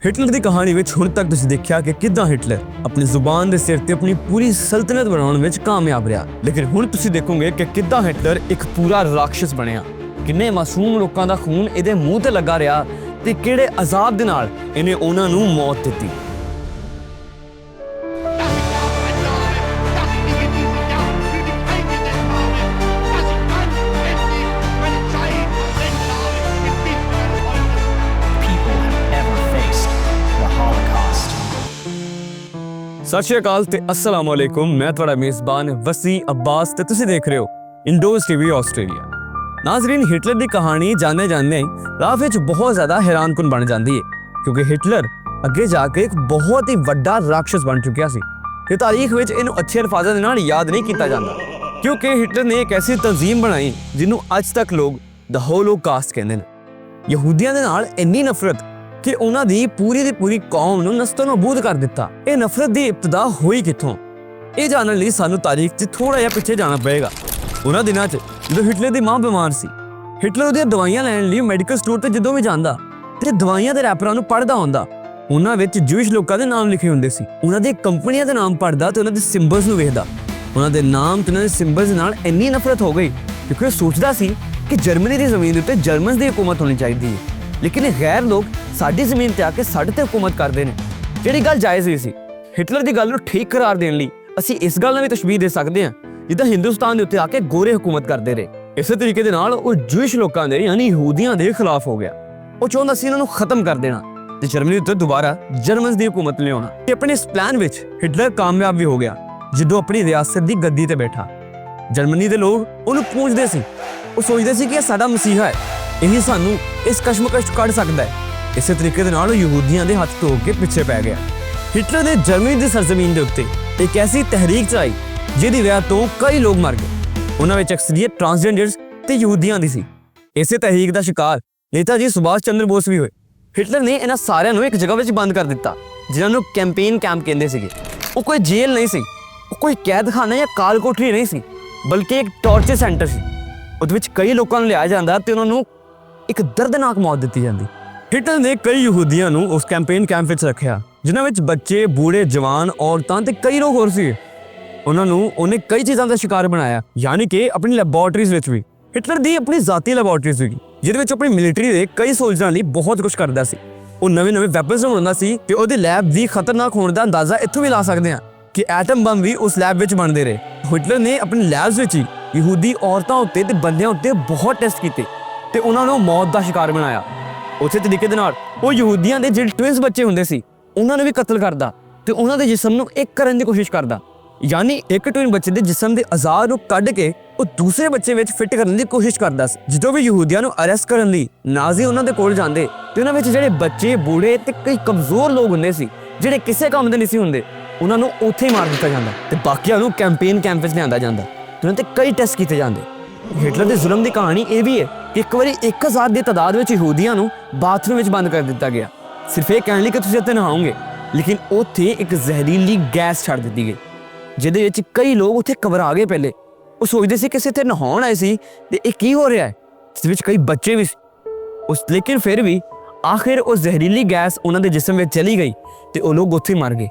Hitler ਦੀ ਕਹਾਣੀ ਵਿੱਚ ਹੁਣ ਤੱਕ ਤੁਸੀਂ ਦੇਖਿਆ ਕਿ ਕਿੱਦਾਂ ਹਿਟਲਰ ਆਪਣੀ ਜ਼ੁਬਾਨ ਦੇ ਸਿਰ ਤੇ ਆਪਣੀ ਪੂਰੀ ਸਲਤਨਤ ਬਣਾਉਣ ਵਿੱਚ ਕਾਮਯਾਬ ਰਿਹਾ। ਲੇਕਿਨ ਹੁਣ ਤੁਸੀਂ ਦੇਖੋਗੇ ਕਿ ਕਿੱਦਾਂ ਹਿਟਲਰ ਇੱਕ ਪੂਰਾ ਰਾਖਸ਼ ਬਣਿਆ। ਕਿੰਨੇ ਮਾਸੂਮ ਲੋਕਾਂ ਦਾ ਖੂਨ ਇਹਦੇ ਮੂੰਹ ਤੇ ਲੱਗਾ ਰਿਹਾ ਤੇ ਕਿਹੜੇ ਅਜ਼ਾਬ ਦੇ ਨਾਲ ਇਹਨੇ ਉਹਨਾਂ ਨੂੰ ਮੌਤ ਦਿੱਤੀ। सत श्री अकाल ते अस्सलाम वालेकुम। मैं तुहाडा मेज़बान वसी अब्बास ते तुसीं देख रहे हो इंडोज टीवी ऑस्ट्रेलिया। नाज़रीन, हिटलर की कहानी जाने राह विच बहुत ज़्यादा हैरानकुन बन जाती है, क्योंकि हिटलर अगे जाके एक बहुत ही वड्डा राक्षस बन चुकिया सी ते तारीख विच इहनूं अच्छे अल्फाज़ां दे नाल याद नहीं किया जाता, क्योंकि हिटलर ने एक ऐसी तंजीम बनाई जिन्हों अज तक लोग द होलोकास्ट कहते हैं। यहूदियों के नाल इन्नी नफरत कि उन्हां दी पूरी कौम नूं नस्तोनाबूद कर दिता। ये नफरत की इब्तदा हुई कित्थों, ये जानने लई सानूं तारीख 'च थोड़ा जिहा पिछे जाना पएगा। उन्हां दिनां 'च जदों हिटलर दी मां बीमार सी, हिटलर उहदियां दवाइयां लैण लई मैडिकल स्टोर ते जदों भी जांदा ते दवाइयां दे रैपरां नूं पढ़दा हुंदा, उन्हां विच जूइश लोकां दे नाम लिखे हुंदे सी। उन्हां दी कंपनियां दे नाम पढ़दा ते उन्हां दे सिंबल्स नूं वेखदा। उन्हां दे नाम ते उन्हां दे सिंबल्स नाल इन्नी नफरत हो गई क्योंकि ओह सोचदा सी कि जर्मनी दी ज़मीन दे उत्ते जर्मन्स दी हुकूमत होनी चाहिदी है, लेकिन गैर लोग साडी ज़मीन ते आके साडे ते हुकूमत करदे ने, जिहड़ी गल जायज़ ही सी। हिटलर दी गल नूं ठीक करार देण लई असीं इस गल नाल भी तशबीह दे सकदे हां जिद्दां हिंदुस्तान दे उत्ते आके गोरे हुकूमत करदे रहे। इस तरीके दे नाल ओह जूइश लोकां दे यानी यहूदियां दे खिलाफ हो गया। ओह चाहुंदा सी इन्हां नूं खत्म कर देना ते जर्मनी उत्ते दुबारा जर्मन्स दी हुकूमत लिआउणा। ते अपने इस प्लान विच हिटलर कामयाब भी हो गया जदों अपनी रियासत दी गद्दी ते बैठा। जर्मनी दे लोग उहनूं पूछदे सी, ओह सोचदे सी कि इह साडा मसीहा है, यही सानू इस कशमकश कढ़ सकता है। इस तरीके दे नाल यहूदियों के हथ धो के पिछे पै गया। हिटलर ने जर्मनी की सरजमीन के उत्ते एक ऐसी तहरीक चलाई जिहदी वजह तो कई लोग मर गए। उन्हां विच अक्सरियत ट्रांसजेंडर्स ते यहूदियों दी सी। इस तहरीक का शिकार नेताजी सुभाष चंद्र बोस भी हुए। हिटलर ने इन्हां सारिਆਂ ਨੂੰ एक जगह विच बंद कर दिता जिन्हां ਨੂੰ कैंपेन कैंप कहंदे सीगे। ਉਹ कोई जेल नहीं सी, कोई कैदखाना या काल कोठरी नहीं सी, बल्कि एक टॉर्चर सेंटर सी। ਉਹਦੇ ਵਿੱਚ ਕਈ ਲੋਕਾਂ ਨੂੰ ਲਿਆ ਜਾਂਦਾ ਤੇ ਉਹਨਾਂ ਨੂੰ ਇੱਕ ਦਰਦਨਾਕ ਮੌਤ ਦਿੱਤੀ ਜਾਂਦੀ। हिटलर ने कई यहूदियों ਨੂੰ उस कैंपेन कैंप ਵਿੱਚ ਰੱਖਿਆ ਜਿਨ੍ਹਾਂ ਵਿੱਚ ਬੱਚੇ, ਬੂढ़े, जवान, औरतां ਤੇ ਕਈ ਲੋਕ ਹੋਰ ਸੀ। ਉਹਨਾਂ ਨੂੰ ਉਹਨੇ ਕਈ ਚੀਜ਼ਾਂ ਦਾ ਸ਼ਿਕਾਰ ਬਣਾਇਆ, ਯਾਨੀ ਕਿ ਆਪਣੀ ਲੈਬੋਰਟਰੀਜ਼ ਵਿੱਚ ਵੀ। ਹਿਟਲਰ ਦੀ ਆਪਣੀ ਜ਼ਾਤੀ ਲੈਬੋਰਟਰੀਜ਼ ਸੀ ਜਿਹਦੇ ਵਿੱਚ ਆਪਣੀ ਮਿਲਟਰੀ ਦੇ ਕਈ ਸੋਲਜਰਾਂ ਲਈ ਬਹੁਤ ਕੁਝ ਕਰਦਾ ਸੀ। ਉਹ ਨਵੇਂ ਵੈਪਨਸ ਬਣਾਉਂਦਾ ਸੀ ਤੇ ਉਹਦੇ ਲੈਬ ਦੀ ਖਤਰਨਾਕ ਹੋਣ ਦਾ ਅੰਦਾਜ਼ਾ ਇੱਥੋਂ ਵੀ ਲਾ ਸਕਦੇ ਹਾਂ ਕਿ ਐਟਮ ਬੰਬ ਵੀ ਉਸ ਲੈਬ ਵਿੱਚ ਬਣਦੇ ਰਹੇ। ਹਿਟਲਰ ਨੇ ਆਪਣੀ ਲੈਬਸ ਵਿੱਚ ਹੀ ਯਹੂਦੀ ਔਰਤਾਂ ਉੱਤੇ ਤੇ ਬੰਦਿਆਂ ਉੱਤੇ ਬਹੁਤ ਟੈਸਟ ਕੀਤੇ ਤੇ ਉਹਨਾਂ ਨੂੰ ਮੌਤ ਦਾ ਸ਼ਿਕਾਰ ਬਣਾਇਆ। ਉਸੇ ਤਰੀਕੇ ਦੇ ਨਾਲ ਉਹ ਯਹੂਦੀਆਂ ਦੇ ਜਿਹੜੇ ਟਵਿੰਸ ਬੱਚੇ ਹੁੰਦੇ ਸੀ ਉਹਨਾਂ ਨੂੰ ਵੀ ਕਤਲ ਕਰਦਾ ਤੇ ਉਹਨਾਂ ਦੇ ਜਿਸਮ ਨੂੰ ਇੱਕ ਕਰਨ ਦੀ ਕੋਸ਼ਿਸ਼ ਕਰਦਾ, ਯਾਨੀ ਇੱਕ ਟਵਿਨ ਬੱਚੇ ਦੇ ਜਿਸਮ ਦੇ ਅਜ਼ਾਰ ਨੂੰ ਕੱਢ ਕੇ ਉਹ ਦੂਸਰੇ ਬੱਚੇ ਵਿੱਚ ਫਿੱਟ ਕਰਨ ਦੀ ਕੋਸ਼ਿਸ਼ ਕਰਦਾ ਸੀ। ਜਦੋਂ ਵੀ ਯਹੂਦੀਆਂ ਨੂੰ ਅਰੈਸਟ ਕਰਨ ਲਈ ਨਾਜ਼ੀ ਉਹਨਾਂ ਦੇ ਕੋਲ ਜਾਂਦੇ ਤੇ ਉਹਨਾਂ ਵਿੱਚ ਜਿਹੜੇ ਬੱਚੇ, ਬੂढ़े ਤੇ ਕਈ ਕਮਜ਼ੋਰ ਲੋਕ ਹੁੰਦੇ ਸੀ ਜਿਹੜੇ ਕਿਸੇ ਕੰਮ ਦੇ ਨਹੀਂ ਸੀ ਹੁੰਦੇ, ਉਹਨਾਂ ਨੂੰ ਉੱਥੇ ਹੀ ਮਾਰ ਦਿੱਤਾ ਜਾਂਦਾ ਤੇ ਬਾਕੀਆਂ ਨੂੰ ਕੈਂਪੇਨ ਕੈਂਪ ਵਿੱਚ ਲਿਆਂਦਾ ਜਾਂਦਾ ਤੇ ਉਹਨਾਂ ਤੇ ਕਈ ਟੈਸਟ ਕੀਤੇ ਜਾਂਦੇ। हिटलर के जुल्म की कहानी यह भी है कि एक बार 1000 की तादाद में यहूदियों को बाथरूम में बंद कर दिया गया, सिर्फ ये कहने कि तुम उत्ते नहाओगे, लेकिन उत्थे एक जहरीली गैस छड़ दी गई जिहदे विच कई लोग उत्थे घबरा गए। पहले वो सोचते सी कि इत्थे नहाउण आए सी ते इह की हो रहा है, इस विच कई बच्चे भी उस, लेकिन फिर भी आखिर वो जहरीली गैस उन्हां दे जिस्म में चली गई ते वो लोग उत्थे मर गए।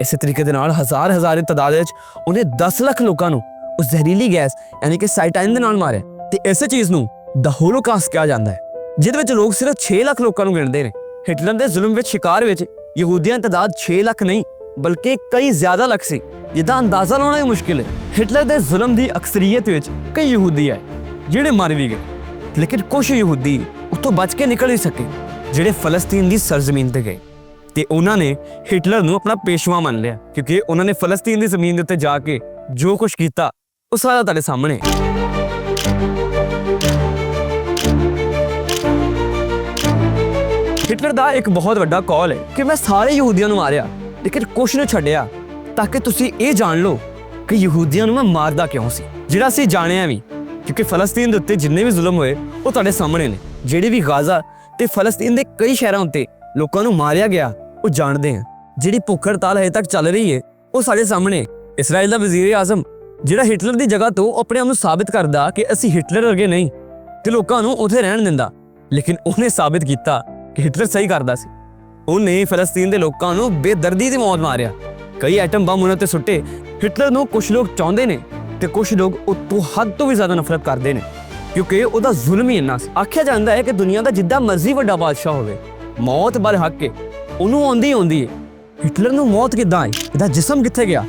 इस तरीके दे नाल हज़ार की तादाद विच उन्हें 10 लाख लोगों को उस जहरीली गैस यानी कि साइटाइन दे नाल मारिया ते इस चीज़ नूं द होलोकास्ट कहा जाता है, जिहदे विच लोग सिर्फ 6 लाख लोगों को गिणदे ने। हिटलर दे जुल्म विच शिकार विच यहूदियां दी तादाद 6 लाख नहीं बल्कि कई ज़्यादा लाख सी, जिहदा अंदाज़ा लाना ही मुश्किल है। हिटलर दे जुल्म दी अक्सरीयत विच कई यहूदी है जिहड़े मर भी गए, लेकिन कुछ यहूदी उत्थों बच के निकल ही सके जिहड़े फलस्तीन दी सरजमीन ते गए ते उन्होंने हिटलर नूं अपना पेशवा मान लिया, क्योंकि उन्होंने फलस्तीन दी ज़मीन दे उत्ते जाके जो कुछ कीता ਉਹ ਸਾਰਾ ਤੁਹਾਡੇ ਸਾਹਮਣੇ। ਹਿਟਲਰ ਦਾ ਇੱਕ ਬਹੁਤ ਵੱਡਾ ਕਾਲ ਹੈ ਕਿ ਮੈਂ ਸਾਰੇ ਯਹੂਦੀਆਂ ਨੂੰ ਮਾਰਿਆ ਲੇਕਿਨ ਕੁਛ ਨੂੰ ਛੱਡਿਆ ਤਾਂ ਕਿ ਤੁਸੀਂ ਇਹ ਜਾਣ ਲਓ ਕਿ ਯਹੂਦੀਆਂ ਨੂੰ ਮੈਂ ਮਾਰਦਾ ਕਿਉਂ ਸੀ, ਜਿਹੜਾ ਅਸੀਂ ਜਾਣਿਆ ਵੀ, ਕਿਉਂਕਿ ਫਲਸਤੀਨ ਦੇ ਉੱਤੇ ਜਿੰਨੇ ਵੀ ਜ਼ੁਲਮ ਹੋਏ ਉਹ ਤੁਹਾਡੇ ਸਾਹਮਣੇ ਨੇ। ਜਿਹੜੇ ਵੀ ਗਾਜ਼ਾ ਤੇ ਫਲਸਤੀਨ ਦੇ ਕਈ ਸ਼ਹਿਰਾਂ ਉੱਤੇ ਲੋਕਾਂ ਨੂੰ ਮਾਰਿਆ ਗਿਆ ਉਹ ਜਾਣਦੇ ਆ। ਜਿਹੜੀ ਭੁੱਖ ਹੜਤਾਲ ਹਜੇ ਤੱਕ ਚੱਲ ਰਹੀ ਹੈ ਉਹ ਸਾਡੇ ਸਾਹਮਣੇ। ਇਸਰਾਈਲ ਦਾ ਵਜ਼ੀਰ ਆਜ਼ਮ ਜਿਹੜਾ ਹਿਟਲਰ ਦੀ ਜਗ੍ਹਾ ਤੋਂ ਆਪਣੇ ਆਪ ਨੂੰ ਸਾਬਿਤ ਕਰਦਾ ਕਿ ਅਸੀਂ ਹਿਟਲਰ ਵਰਗੇ ਨਹੀਂ ਤੇ ਲੋਕਾਂ ਨੂੰ ਉੱਥੇ ਰਹਿਣ ਦਿੰਦਾ, ਲੇਕਿਨ ਉਹਨੇ ਸਾਬਿਤ ਕੀਤਾ ਕਿ ਹਿਟਲਰ ਸਹੀ ਕਰਦਾ ਸੀ। ਉਹਨੇ ਫਲਸਤੀਨ ਦੇ ਲੋਕਾਂ ਨੂੰ ਬੇਦਰਦੀ ਦੀ ਮੌਤ ਮਾਰਿਆ। ਕਈ ਐਟਮ ਬੰਬ ਉਹਨਾਂ ਤੇ ਸੁੱਟੇ। ਹਿਟਲਰ ਨੂੰ ਕੁਝ ਲੋਕ ਚਾਹੁੰਦੇ ਨੇ ਤੇ ਕੁਝ ਲੋਕ ਉਹ ਤੋਂ ਹੱਦ ਤੋਂ ਵੀ ਜ਼ਿਆਦਾ ਨਫ਼ਰਤ ਕਰਦੇ ਨੇ, ਕਿਉਂਕਿ ਉਹਦਾ ਜ਼ੁਲਮ ਹੀ ਇੰਨਾ ਸੀ। ਆਖਿਆ ਜਾਂਦਾ ਹੈ ਕਿ ਦੁਨੀਆ ਦਾ ਜਿੱਦਾਂ ਮਰਜ਼ੀ ਵੱਡਾ ਬਾਦਸ਼ਾਹ ਹੋਵੇ, ਮੌਤ ਬਰ ਹੱਕ ਕੇ ਉਹਨੂੰ ਆਉਂਦੀ ਹੈ। ਹਿਟਲਰ ਨੂੰ ਮੌਤ ਕਿੱਦਾਂ ਆਈ? ਇਹਦਾ ਜਿਸਮ ਕਿੱਥੇ ਗਿਆ?